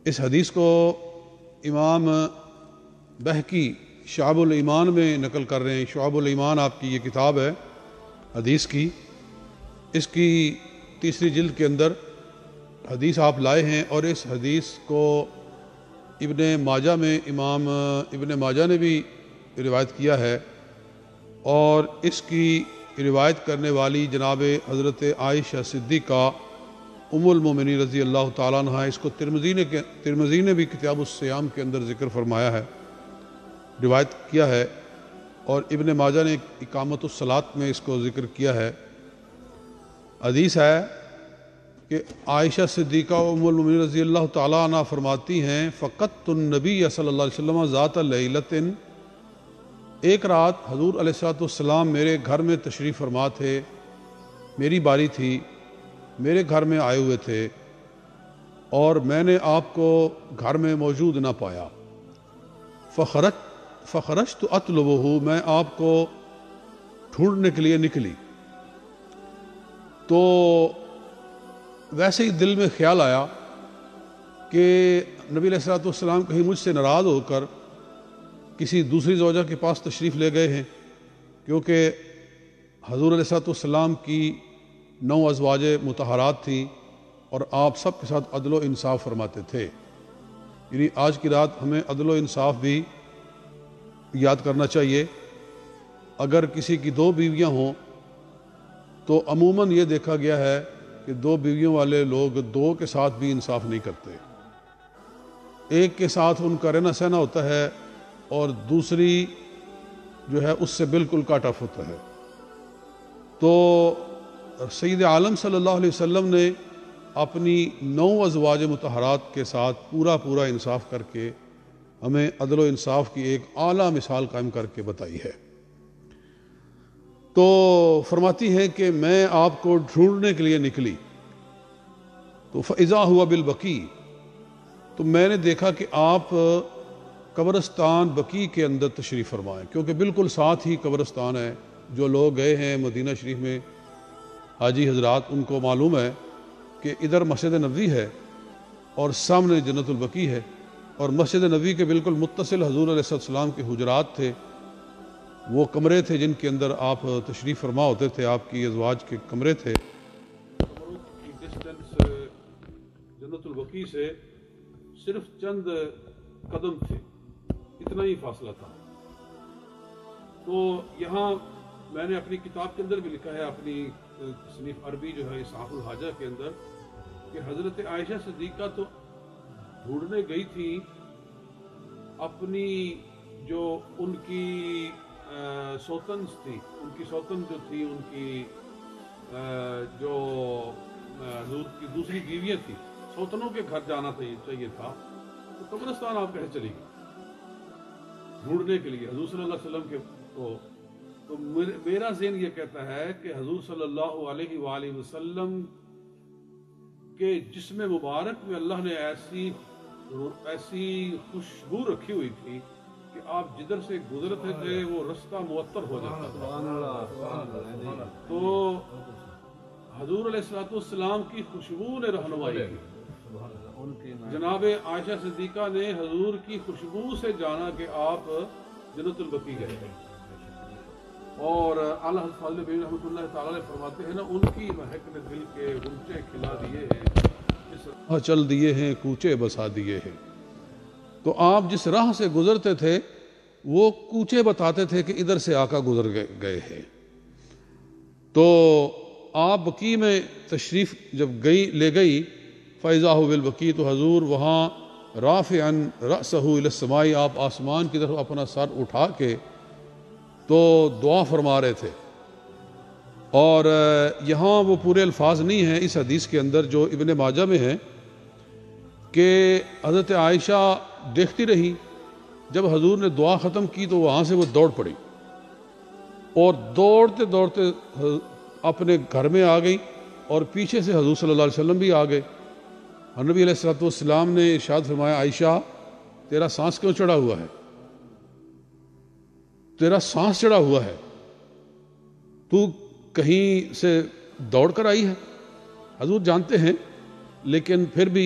اس حدیث کو امام بہقی شعب الایمان میں نقل کر رہے ہیں۔ شعب الایمان آپ کی یہ کتاب ہے حدیث کی، اس کی تیسری جلد کے اندر حدیث آپ لائے ہیں، اور اس حدیث کو ابن ماجہ میں امام ابن ماجہ نے بھی روایت کیا ہے، اور اس کی روایت کرنے والی جناب حضرت عائشہ صدیقہ ام المومنین رضی اللہ تعالیٰ عنہ، اس کو ترمذی نے بھی کتاب الصیام کے اندر ذکر فرمایا ہے، روایت کیا ہے، اور ابن ماجہ نے اقامت الصلاۃ میں اس کو ذکر کیا ہے۔ حدیث ہے کہ عائشہ صدیقہ ام المومنین رضی اللہ تعالیٰ عنہ فرماتی ہیں، فقدت النبی صلی اللہ علیہ وسلم ذات لیلۃ، ایک رات حضور علیہ السلام میرے گھر میں تشریف فرما تھے، میری باری تھی، میرے گھر میں آئے ہوئے تھے، اور میں نے آپ کو گھر میں موجود نہ پایا۔ فخرجت اطلبہ، میں آپ کو ڈھونڈنے کے لیے نکلی، تو ویسے ہی دل میں خیال آیا کہ نبی علیہ السلام کہیں مجھ سے ناراض ہو کر کسی دوسری زوجہ کے پاس تشریف لے گئے ہیں، کیونکہ حضور علیہ السلام کی 9 ازواج مطہرات تھیں، اور آپ سب کے ساتھ عدل و انصاف فرماتے تھے۔ یعنی آج کی رات ہمیں عدل و انصاف بھی یاد کرنا چاہیے۔ اگر کسی کی 2 بیویاں ہوں تو عموماً یہ دیکھا گیا ہے کہ 2 بیویوں والے لوگ 2 کے ساتھ بھی انصاف نہیں کرتے، ایک کے ساتھ ان کا رہنا سہنا ہوتا ہے اور دوسری جو ہے اس سے بالکل کٹ آف ہوتا ہے۔ تو سید عالم صلی اللہ علیہ وسلم نے اپنی 9 ازواج مطہرات کے ساتھ پورا انصاف کر کے ہمیں عدل و انصاف کی ایک اعلیٰ مثال قائم کر کے بتائی ہے۔ تو فرماتی ہیں کہ میں آپ کو ڈھونڈنے کے لیے نکلی، تو فَإِذَا هُوَ بِالْبَقِيعِ، تو میں نے دیکھا کہ آپ قبرستان بقیع کے اندر تشریف فرمائیں، کیونکہ بالکل ساتھ ہی قبرستان ہے۔ جو لوگ گئے ہیں مدینہ شریف میں حاجی حضرات، ان کو معلوم ہے کہ ادھر مسجد نبوی ہے اور سامنے جنت البقیع ہے، اور مسجد نبوی کے بالکل متصل حضور علیہ السلام کے حجرات تھے، وہ کمرے تھے جن کے اندر آپ تشریف فرما ہوتے تھے، آپ کی ازواج کے کمرے تھے۔ ڈسٹنس جنت البقیع سے صرف چند قدم تھے، اتنا ہی فاصلہ تھا۔ تو یہاں میں نے اپنی کتاب کے اندر بھی لکھا ہے، اپنی تصنیف عربی جو ہے اسعاف الحاجہ کے اندر، کہ حضرت عائشہ صدیقہ تو ڈھونڈنے گئی تھی اپنی جو ان کی سوتن تھی، ان کی سوتن جو تھی، ان کی جو حضور کی دوسری بیویاں تھی، سوتنوں کے گھر جانا چاہیے تھا، تو قبرستان آپ کیسے چلی گئی ڈھونڈنے کے لیے حضور صلی اللہ علیہ وسلم کے کو؟ تو میرا ذہن یہ کہتا ہے کہ حضور صلی اللہ علیہ وآلہ وسلم کے جسم مبارک میں اللہ نے ایسی خوشبو رکھی ہوئی تھی کہ آپ جدھر سے گزرتے تھے وہ رستہ معطر ہو جاتا تھا۔ تو حضور علیہ السلام کی خوشبو نے رہنمائی کی۔ جناب عائشہ صدیقہ نے حضور کی خوشبو سے جانا کہ آپ جنت البقیع گئے، اور اعلیٰ حضرت فاضل بن رحمۃ اللہ تعالیٰ نے فرماتے ہیں نا، ان کی مہک نے دل کے غنچے کھلا دیے ہیں، چل دیے ہیں کوچے بسا دیے ہیں۔ تو آپ جس راہ سے گزرتے تھے وہ کوچے بتاتے تھے کہ ادھر سے آقا گزر گئے ہیں۔ تو آپ بقیع میں تشریف جب لے گئی، فَإِذَا هُوَ بِالْبَقِيعِ، تو حضور وہاں رافعاً رأسہ الی السماء، آپ آسمان کی طرف اپنا سر اٹھا کے تو دعا فرما رہے تھے۔ اور یہاں وہ پورے الفاظ نہیں ہیں اس حدیث کے اندر جو ابن ماجہ میں ہیں، کہ حضرت عائشہ دیکھتی رہی، جب حضور نے دعا ختم کی تو وہاں سے وہ دوڑ پڑی، اور دوڑتے دوڑتے اپنے گھر میں آ گئی، اور پیچھے سے حضور صلی اللہ علیہ وسلم بھی آ گئے۔ نبی علیہ السلام نے ارشاد فرمایا، عائشہ تیرا سانس کیوں چڑھا ہوا ہے؟ تیرا سانس چڑھا ہوا ہے، تو کہیں سے دوڑ کر آئی ہے؟ حضور جانتے ہیں، لیکن پھر بھی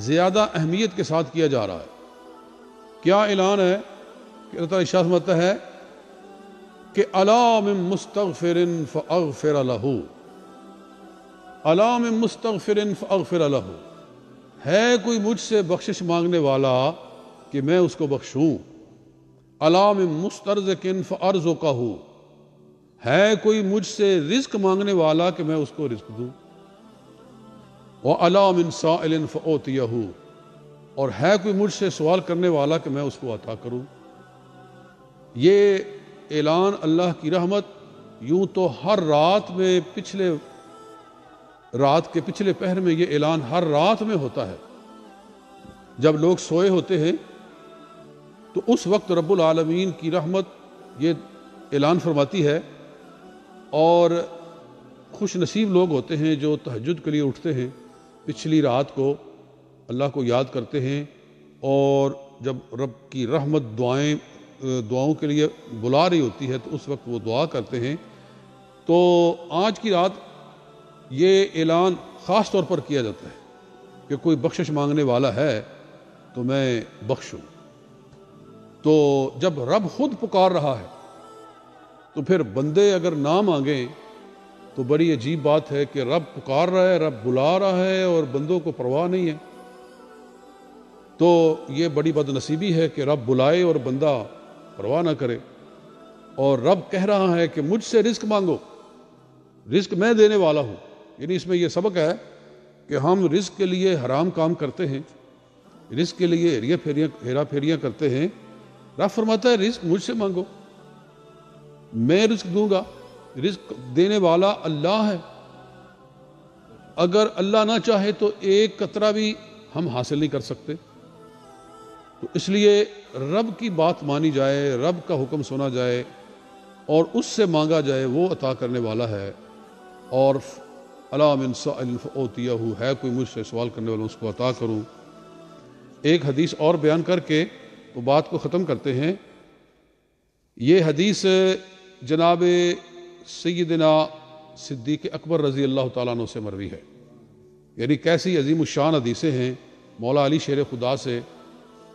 زیادہ اہمیت کے ساتھ کیا جا رہا ہے۔ کیا اعلان ہے کہ اللہ تعالیٰ ارشاد فرماتا ہے کہ الا من مستغفر فاغفر له، الا من مستغفر فاغفر له، ہے کوئی مجھ سے بخشش مانگنے والا کہ میں اس کو بخشوں۔ الا من مسترزق فارزقہ، ہے کوئی مجھ سے رزق مانگنے والا کہ میں اس کو رزق دوں۔ وَأَلَا مِن سَائِلٍ فَأُعْطِيَهُ، اور ہے کوئی مجھ سے سوال کرنے والا کہ میں اس کو عطا کروں۔ یہ اعلان اللہ کی رحمت یوں تو ہر رات میں رات کے پچھلے پہر میں یہ اعلان ہر رات میں ہوتا ہے۔ جب لوگ سوئے ہوتے ہیں تو اس وقت رب العالمین کی رحمت یہ اعلان فرماتی ہے، اور خوش نصیب لوگ ہوتے ہیں جو تہجد کے لیے اٹھتے ہیں، پچھلی رات کو اللہ کو یاد کرتے ہیں، اور جب رب کی رحمت دعاؤں کے لیے بلا رہی ہوتی ہے تو اس وقت وہ دعا کرتے ہیں۔ تو آج کی رات یہ اعلان خاص طور پر کیا جاتا ہے کہ کوئی بخشش مانگنے والا ہے تو میں بخشوں۔ تو جب رب خود پکار رہا ہے تو پھر بندے اگر نہ مانگیں تو بڑی عجیب بات ہے کہ رب پکار رہا ہے، رب بلا رہا ہے، اور بندوں کو پرواہ نہیں ہے۔ تو یہ بڑی بد نصیبی ہے کہ رب بلائے اور بندہ پرواہ نہ کرے، اور رب کہہ رہا ہے کہ مجھ سے رزق مانگو، رزق میں دینے والا ہوں۔ یعنی اس میں یہ سبق ہے کہ ہم رزق کے لیے حرام کام کرتے ہیں، رزق کے لیے ہیرا پھیریاں کرتے ہیں۔ رب فرماتا ہے رزق مجھ سے مانگو، میں رزق دوں گا۔ رزق دینے والا اللہ ہے، اگر اللہ نہ چاہے تو ایک قطرہ بھی ہم حاصل نہیں کر سکتے۔ تو اس لیے رب کی بات مانی جائے، رب کا حکم سنا جائے اور اس سے مانگا جائے، وہ عطا کرنے والا ہے۔ اور الا من سائل فاعطیہ، ہے کوئی مجھ سے سوال کرنے والا اس کو عطا کروں۔ ایک حدیث اور بیان کر کے تو بات کو ختم کرتے ہیں۔ یہ حدیث جناب سیدنا صدیق اکبر رضی اللہ تعالیٰ عنہ سے مروی ہے۔ یعنی کیسی عظیم الشان حدیثیں ہیں، مولا علی شیر خدا سے،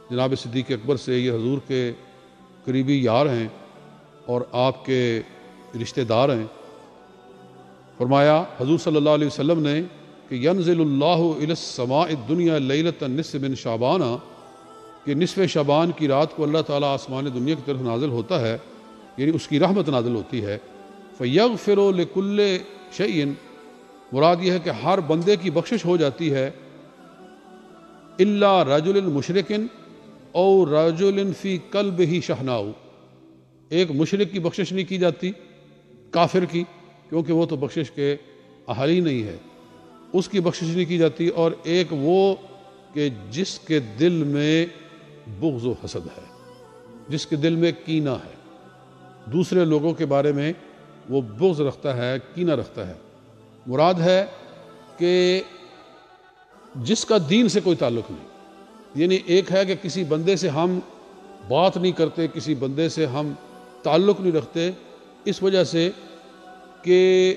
جناب صدیق اکبر سے، یہ حضور کے قریبی یار ہیں اور آپ کے رشتہ دار ہیں۔ فرمایا حضور صلی اللہ علیہ وسلم نے کہ ینزل اللہ الی السماء الدنیا لیلۃ النصف من شعبان، کہ نصف شعبان کی رات کو اللہ تعالیٰ آسمان دنیا کی طرف نازل ہوتا ہے، یعنی اس کی رحمت نازل ہوتی ہے۔ فَيَغْفِرُ لِكُلِّ شَيْءٍ، مراد یہ ہے کہ ہر بندے کی بخشش ہو جاتی ہے، إِلَّا رَجُلٍ مُشْرِكٍ أَوْ رَجُلٍ فِي قَلْبِهِ شَحْنَاءُ، ایک مشرک کی بخشش نہیں کی جاتی، کافر کی، کیونکہ وہ تو بخشش کے اہل ہی نہیں ہے، اس کی بخشش نہیں کی جاتی، اور ایک وہ کہ جس کے دل میں بغض و حسد ہے، جس کے دل میں کینہ ہے، دوسرے لوگوں کے بارے میں وہ بغض رکھتا ہے، کینہ رکھتا ہے۔ مراد ہے کہ جس کا دین سے کوئی تعلق نہیں، یعنی ایک ہے کہ کسی بندے سے ہم بات نہیں کرتے، کسی بندے سے ہم تعلق نہیں رکھتے، اس وجہ سے کہ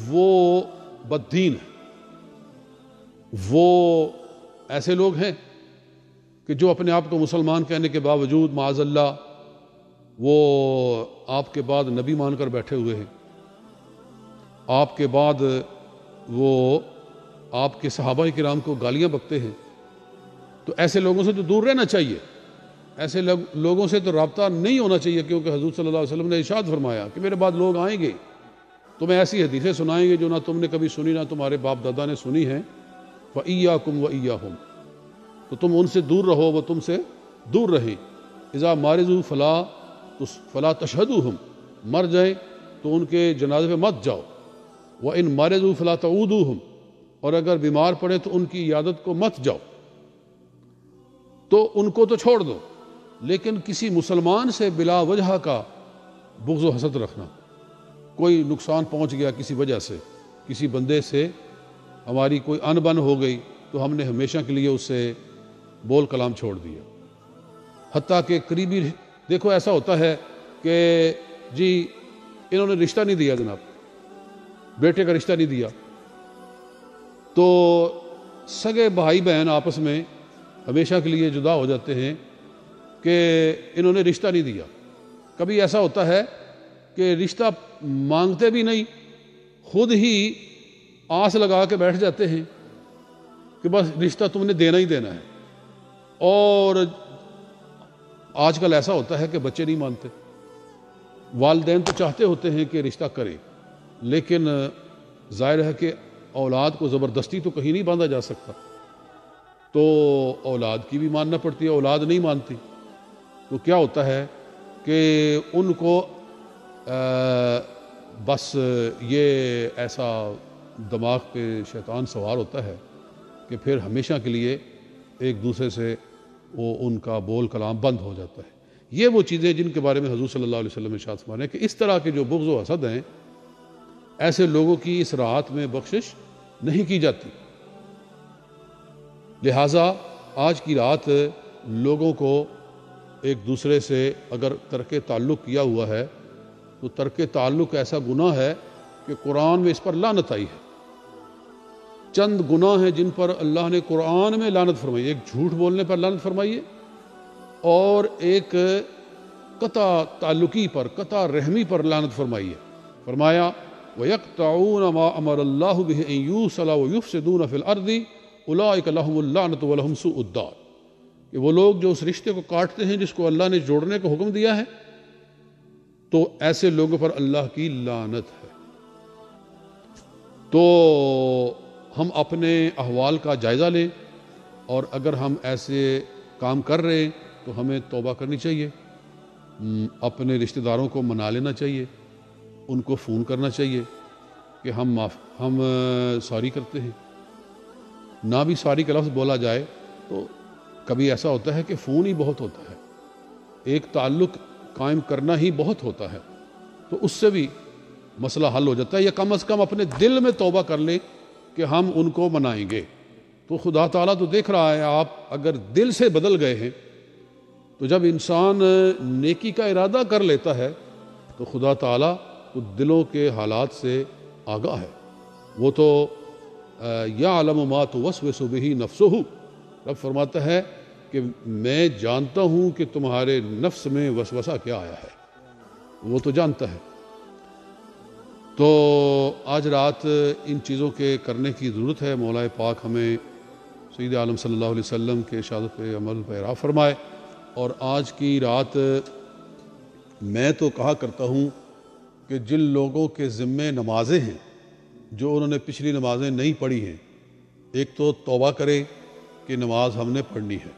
وہ بددین ہے۔ وہ ایسے لوگ ہیں کہ جو اپنے آپ کو مسلمان کہنے کے باوجود معاذ اللہ وہ آپ کے بعد نبی مان کر بیٹھے ہوئے ہیں، آپ کے بعد وہ آپ کے صحابہ کرام کو گالیاں بکتے ہیں۔ تو ایسے لوگوں سے تو دور رہنا چاہیے، ایسے لوگوں سے تو رابطہ نہیں ہونا چاہیے، کیونکہ حضور صلی اللہ علیہ وسلم نے ارشاد فرمایا کہ میرے بعد لوگ آئیں گے، تمہیں ایسی حدیثیں سنائیں گے جو نہ تم نے کبھی سنی نہ تمہارے باپ دادا نے سنی ہیں۔ فَإِيَّاكُمْ وَإِيَّاهُمْ، تو تم ان سے دور رہو، وہ تم سے دور رہیں۔ اذا مارضوا فلا تشہدوہم، مر جائیں تو ان کے جنازے پہ مت جاؤ۔ وَإِن مَرِضُوا فَلَا تَعُودُوهُمْ، اور اگر بیمار پڑے تو ان کی عیادت کو مت جاؤ۔ تو ان کو تو چھوڑ دو، لیکن کسی مسلمان سے بلا وجہ کا بغض و حسد رکھنا، کوئی نقصان پہنچ گیا کسی وجہ سے، کسی بندے سے ہماری کوئی انبن ہو گئی تو ہم نے ہمیشہ کے لیے اس سے بول کلام چھوڑ دیا۔ حتیٰ کہ قریبی، دیکھو ایسا ہوتا ہے کہ جی انہوں نے رشتہ نہیں دیا، جناب بیٹے کا رشتہ نہیں دیا، تو سگے بھائی بہن آپس میں ہمیشہ کے لیے جدا ہو جاتے ہیں کہ انہوں نے رشتہ نہیں دیا. کبھی ایسا ہوتا ہے کہ رشتہ مانگتے بھی نہیں، خود ہی آس لگا کے بیٹھ جاتے ہیں کہ بس رشتہ تم نے دینا ہی دینا ہے. اور آج کل ایسا ہوتا ہے کہ بچے نہیں مانتے. والدین تو چاہتے ہوتے ہیں کہ رشتہ کریں، لیکن ظاہر ہے کہ اولاد کو زبردستی تو کہیں نہیں باندھا جا سکتا، تو اولاد کی بھی ماننا پڑتی ہے. اولاد نہیں مانتی تو کیا ہوتا ہے کہ ان کو بس یہ ایسا دماغ پہ شیطان سوار ہوتا ہے کہ پھر ہمیشہ کے لیے ایک دوسرے سے وہ ان کا بول کلام بند ہو جاتا ہے. یہ وہ چیزیں جن کے بارے میں حضور صلی اللہ علیہ وسلم نے ارشاد فرمایا کہ اس طرح کے جو بغض و حسد ہیں، ایسے لوگوں کی اس رات میں بخشش نہیں کی جاتی. لہٰذا آج کی رات لوگوں کو ایک دوسرے سے اگر ترک تعلق کیا ہوا ہے تو ترک تعلق ایسا گناہ ہے کہ قرآن میں اس پر لعنت آئی ہے. چند گناہ ہیں جن پر اللہ نے قرآن میں لعنت فرمائی. ایک جھوٹ بولنے پر لعنت فرمائی ہے، اور ایک قطع تعلقی پر، قطع رحمی پر لعنت فرمائی ہے. فرمایا وَيَقْطَعُونَ مَا أَمَرَ اللَّهُ بِهِ أَن يُوصَلَ وَيُفْسِدُونَ فِي الْأَرْضِ أُولَٰئِكَ لَهُمُ اللَّعْنَةُ وَلَهُمْ سُوءُ الدَّارِ. کہ وہ لوگ جو اس رشتے کو کاٹتے ہیں جس کو اللہ نے جوڑنے کا حکم دیا ہے، تو ایسے لوگوں پر اللہ کی لعنت ہے. تو ہم اپنے احوال کا جائزہ لیں، اور اگر ہم ایسے کام کر رہے ہیں تو ہمیں توبہ کرنی چاہیے. اپنے رشتہ داروں کو منا لینا چاہیے، ان کو فون کرنا چاہیے کہ ہم سوری کرتے ہیں. نہ بھی سوری کا لفظ بولا جائے تو کبھی ایسا ہوتا ہے کہ فون ہی بہت ہوتا ہے، ایک تعلق قائم کرنا ہی بہت ہوتا ہے، تو اس سے بھی مسئلہ حل ہو جاتا ہے. یا کم از کم اپنے دل میں توبہ کر لیں کہ ہم ان کو منائیں گے. تو خدا تعالیٰ تو دیکھ رہا ہے، آپ اگر دل سے بدل گئے ہیں تو جب انسان نیکی کا ارادہ کر لیتا ہے تو خدا تعالیٰ تو دلوں کے حالات سے آگاہ ہے. وہ تو یعلم ما توسوس بہ نفسہ، رب فرماتا ہے کہ میں جانتا ہوں کہ تمہارے نفس میں وسوسہ کیا آیا ہے، وہ تو جانتا ہے. تو آج رات ان چیزوں کے کرنے کی ضرورت ہے. مولا پاک ہمیں سید عالم صلی اللہ علیہ وسلم کے ارشاد پہ عمل پیرا فرمائے. اور آج کی رات میں تو کہا کرتا ہوں کہ جن لوگوں کے ذمے نمازیں ہیں، جو انہوں نے پچھلی نمازیں نہیں پڑھی ہیں، ایک تو توبہ کرے کہ نماز ہم نے پڑھنی ہے،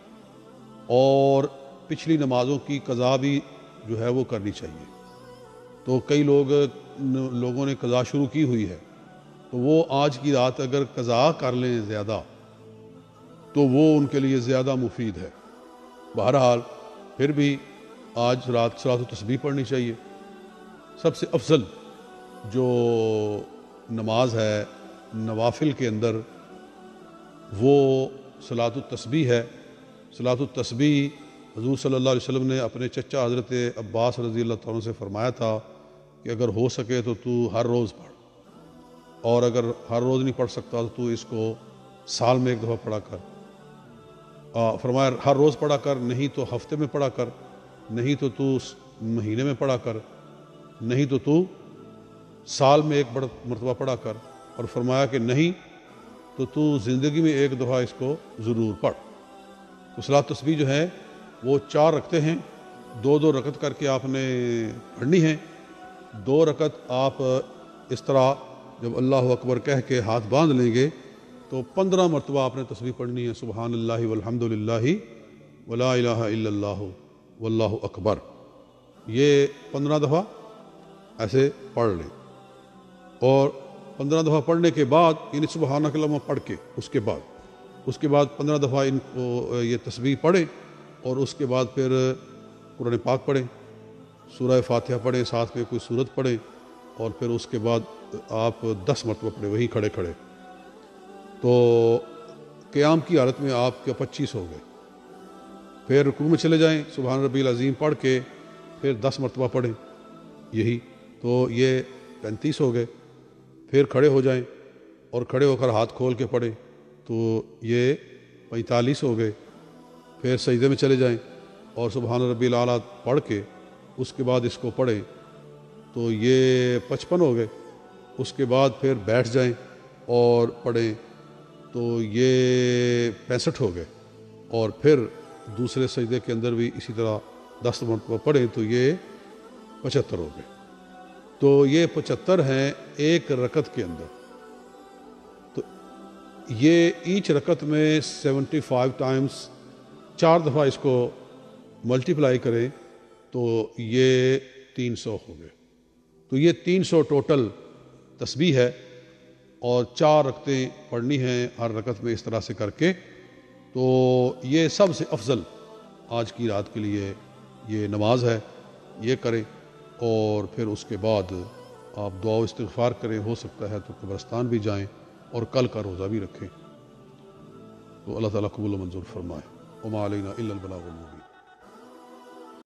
اور پچھلی نمازوں کی قضا بھی جو ہے وہ کرنی چاہیے. تو کئی لوگوں نے قضا شروع کی ہوئی ہے، تو وہ آج کی رات اگر قضا کر لیں زیادہ تو وہ ان کے لیے زیادہ مفید ہے. بہرحال پھر بھی آج رات صلاۃ التسبیح پڑھنی چاہیے. سب سے افضل جو نماز ہے نوافل کے اندر وہ صلاۃ التسبیح ہے. صلاۃ التسبیح حضور صلی اللہ علیہ وسلم نے اپنے چچا حضرت عباس رضی اللہ عنہ سے فرمایا تھا کہ اگر ہو سکے تو ہر روز پڑھ، اور اگر ہر روز نہیں پڑھ سکتا تو اس کو سال میں ایک دفعہ پڑھا کر. فرمایا ہر روز پڑھا کر، نہیں تو ہفتے میں پڑھا کر، نہیں تو مہینے میں پڑھا کر، نہیں تو سال میں ایک مرتبہ پڑھا کر. اور فرمایا کہ نہیں تو زندگی میں ایک دفعہ اس کو ضرور پڑھ. تو صلاۃ تسبیح جو ہے وہ 4 رکعتیں ہیں، 2 رکعت کر کے آپ نے پڑھنی ہے. 2 رکعت آپ اس طرح جب اللہ اکبر کہہ کے ہاتھ باندھ لیں گے تو 15 مرتبہ آپ نے تسبیح پڑھنی ہے. سبحان اللہ والحمد للہ ولا الہ الا اللہ واللہ اکبر. یہ 15 دفعہ ایسے پڑھ لیں، اور 15 دفعہ پڑھنے کے بعد یعنی سبحانک اللہم پڑھ کے اس کے بعد 15 دفعہ ان کو یہ تسبیح پڑھیں، اور اس کے بعد پھر قرآن پاک پڑھیں، سورہ فاتحہ پڑھیں، ساتھ میں کوئی سورت پڑھیں، اور پھر اس کے بعد آپ 10 مرتبہ پڑھیں وہیں کھڑے کھڑے. تو قیام کی حالت میں آپ کے 25 ہو گئے. پھر رکوع میں چلے جائیں، سبحان ربی العظیم پڑھ کے پھر 10 مرتبہ پڑھیں یہی، تو یہ 35 ہو گئے. پھر کھڑے ہو جائیں اور کھڑے ہو کر ہاتھ کھول کے پڑھیں تو تو یہ 45 ہو گئے. پھر سجدے میں چلے جائیں اور سبحان ربی الاعلیٰ پڑھ کے اس کے بعد اس کو پڑھیں تو یہ 55 ہو گئے. اس کے بعد پھر بیٹھ جائیں اور پڑھیں تو یہ 65 ہو گئے. اور پھر دوسرے سجدے کے اندر بھی اسی طرح 10 مرتبہ پڑھیں تو یہ 75 ہو گئے. تو یہ 75 ہیں ایک رکعت کے اندر. تو یہ ایچ رکعت میں 75 ٹائمز 4 دفعہ اس کو ملٹیپلائی کریں تو یہ 300 ہو گئے. تو یہ 300 ٹوٹل تسبیح ہے اور 4 رکعتیں پڑھنی ہیں ہر رکعت میں اس طرح سے کر کے. تو یہ سب سے افضل آج کی رات کے لیے یہ نماز ہے. یہ کریں اور پھر اس کے بعد آپ دعا و استغفار کریں. ہو سکتا ہے تو قبرستان بھی جائیں اور کل کا روزہ بھی رکھیں. تو اللہ تعالیٰ قبول و منظور فرمائے. وما علینا الا البلاغ المبین.